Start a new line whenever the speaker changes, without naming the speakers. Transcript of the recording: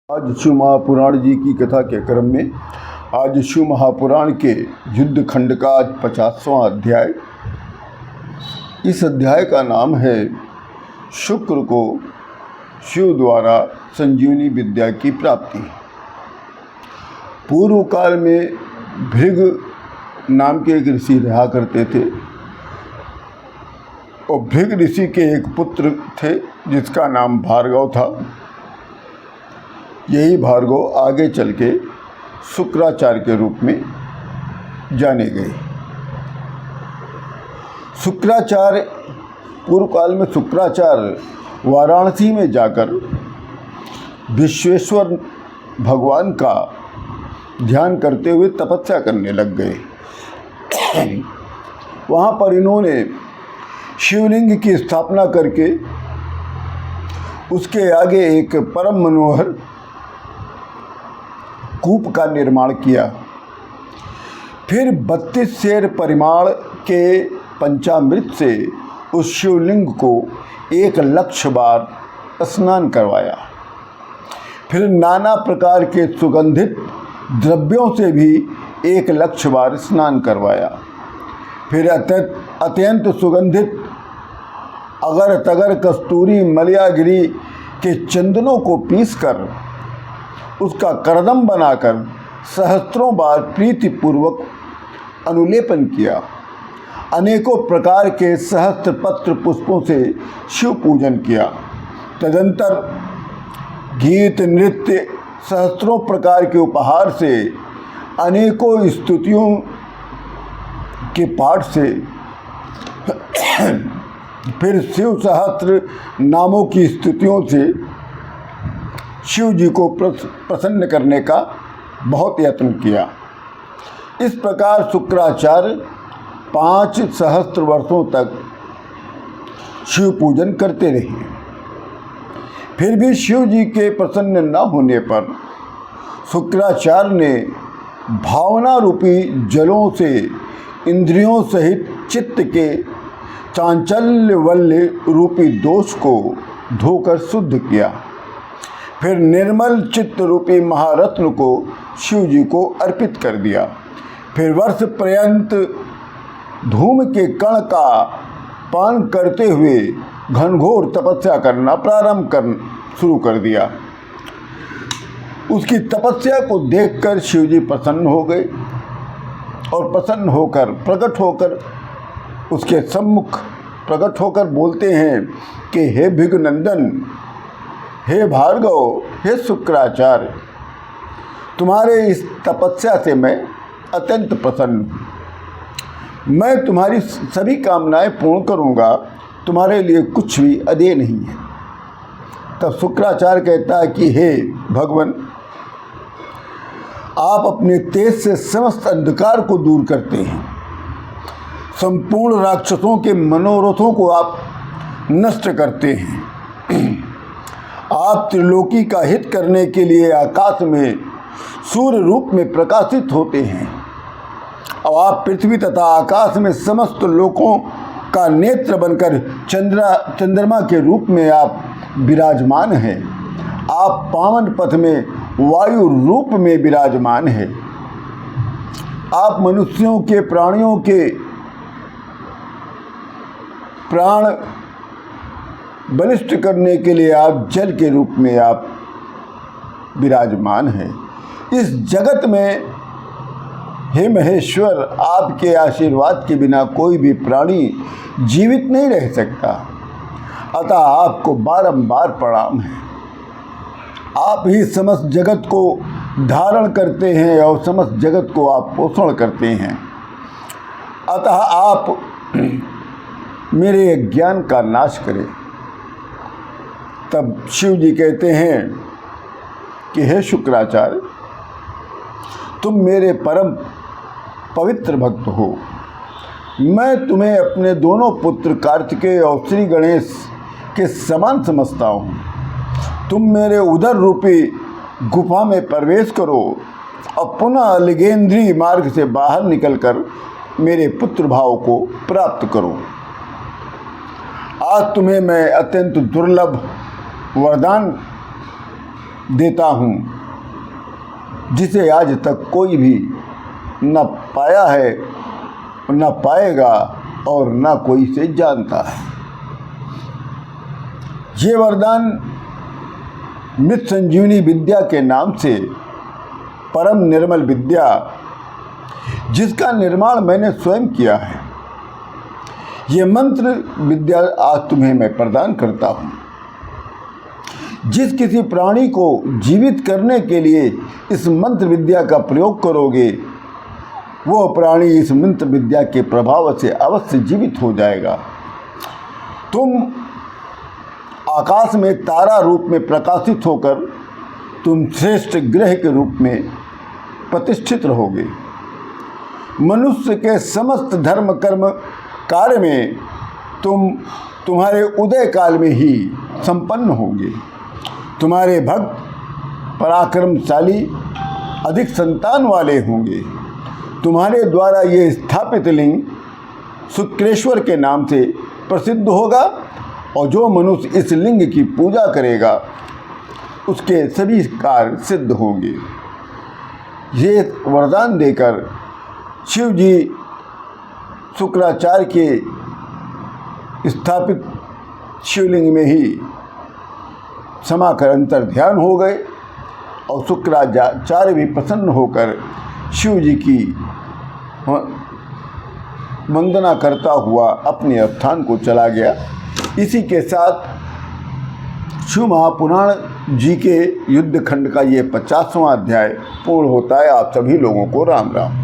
आज शिव महापुराण जी की कथा के क्रम में आज शिव महापुराण के युद्ध खंड का आज 50वां अध्याय। इस अध्याय का नाम है शुक्र को शिव द्वारा संजीवनी विद्या की प्राप्ति। पूर्व काल में भृग नाम के एक ऋषि रहा करते थे और भृग ऋषि के एक पुत्र थे जिसका नाम भार्गव था। यही भार्गव आगे चल के शुक्राचार्य के रूप में जाने गए। शुक्राचार्य पूर्व काल में शुक्राचार्य वाराणसी में जाकर विश्वेश्वर भगवान का ध्यान करते हुए तपस्या करने लग गए। वहाँ पर इन्होंने शिवलिंग की स्थापना करके उसके आगे एक परम मनोहर कूप का निर्माण किया। फिर 32 सेर परिमाण के पंचामृत से उस शिवलिंग को 1,00,000 बार स्नान करवाया। फिर नाना प्रकार के सुगंधित द्रव्यों से भी 1,00,000 बार स्नान करवाया। फिर अत्यंत सुगंधित अगर तगर कस्तूरी मलयागिरी के चंदनों को पीसकर उसका करदम बनाकर सहस्त्रों बार प्रीतिपूर्वक अनुलेपन किया। अनेकों प्रकार के सहस्त्र पत्र पुष्पों से शिव पूजन किया। तदंतर गीत नृत्य सहस्त्रों प्रकार के उपहार से अनेकों स्तुतियों के पाठ से फिर शिव सहस्त्र नामों की स्तुतियों से शिव जी को प्रसन्न करने का बहुत यत्न किया। इस प्रकार शुक्राचार्य 5 सहस्त्र वर्षों तक शिव पूजन करते रहे। फिर भी शिव जी के प्रसन्न न होने पर शुक्राचार्य ने भावना रूपी जलों से इंद्रियों सहित चित्त के चांचल्यवल्य रूपी दोष को धोकर शुद्ध किया। फिर निर्मल चित्त रूपी महारत्न को शिव जी को अर्पित कर दिया। फिर वर्ष पर्यंत धूम के कण का पान करते हुए घनघोर तपस्या करना शुरू कर दिया। उसकी तपस्या को देखकर शिव जी प्रसन्न हो गए और प्रसन्न होकर प्रकट होकर उसके सम्मुख प्रकट होकर बोलते हैं कि हे भृगुनंदन, हे भार्गव, हे शुक्राचार्य, तुम्हारे इस तपस्या से मैं अत्यंत प्रसन्न हूँ। मैं तुम्हारी सभी कामनाएं पूर्ण करूँगा, तुम्हारे लिए कुछ भी अदेय नहीं है। तब शुक्राचार्य कहता है कि हे भगवान, आप अपने तेज से समस्त अंधकार को दूर करते हैं। संपूर्ण राक्षसों के मनोरथों को आप नष्ट करते हैं। आप त्रिलोकी का हित करने के लिए आकाश में सूर्य रूप में प्रकाशित होते हैं और आप पृथ्वी तथा आकाश में समस्त लोकों का नेत्र बनकर चंद्रमा के रूप में आप विराजमान हैं। आप पावन पथ में वायु रूप में विराजमान हैं। आप मनुष्यों के प्राणियों के प्राण बलिष्ठ करने के लिए आप जल के रूप में आप विराजमान हैं। इस जगत में हे महेश्वर, आपके आशीर्वाद के बिना कोई भी प्राणी जीवित नहीं रह सकता। अतः आपको बारंबार प्रणाम है। आप ही समस्त जगत को धारण करते हैं और समस्त जगत को आप पोषण करते हैं। अतः आप मेरे अज्ञान का नाश करें। तब शिव जी कहते हैं कि हे शुक्राचार्य, तुम मेरे परम पवित्र भक्त हो। मैं तुम्हें अपने दोनों पुत्र कार्तिकेय और श्री गणेश के समान समझता हूँ। तुम मेरे उदर रूपी गुफा में प्रवेश करो और पुनः लिगेंद्री मार्ग से बाहर निकलकर मेरे पुत्र भाव को प्राप्त करो। आज तुम्हें मैं अत्यंत दुर्लभ वरदान देता हूँ जिसे आज तक कोई भी न पाया है, न पाएगा और न कोई इसे जानता है। ये वरदान मृत संजीवनी विद्या के नाम से परम निर्मल विद्या, जिसका निर्माण मैंने स्वयं किया है, ये मंत्र विद्या आज तुम्हें मैं प्रदान करता हूँ। जिस किसी प्राणी को जीवित करने के लिए इस मंत्र विद्या का प्रयोग करोगे, वो प्राणी इस मंत्र विद्या के प्रभाव से अवश्य जीवित हो जाएगा। तुम आकाश में तारा रूप में प्रकाशित होकर तुम श्रेष्ठ ग्रह के रूप में प्रतिष्ठित रहोगे। मनुष्य के समस्त धर्म कर्म कार्य में तुम्हारे उदय काल में ही संपन्न होंगे। तुम्हारे भक्त पराक्रमशाली अधिक संतान वाले होंगे। तुम्हारे द्वारा ये स्थापित लिंग शुक्रेश्वर के नाम से प्रसिद्ध होगा और जो मनुष्य इस लिंग की पूजा करेगा उसके सभी कार्य सिद्ध होंगे। ये वरदान देकर शिव जी शुक्राचार्य के स्थापित शिवलिंग में ही समाकर अंतर ध्यान हो गए और शुक्राचार्य भी प्रसन्न होकर शिव जी की वंदना करता हुआ अपने स्थान को चला गया। इसी के साथ शिव महापुराण जी के युद्ध खंड का ये 50वां अध्याय पूर्ण होता है। आप सभी लोगों को राम राम।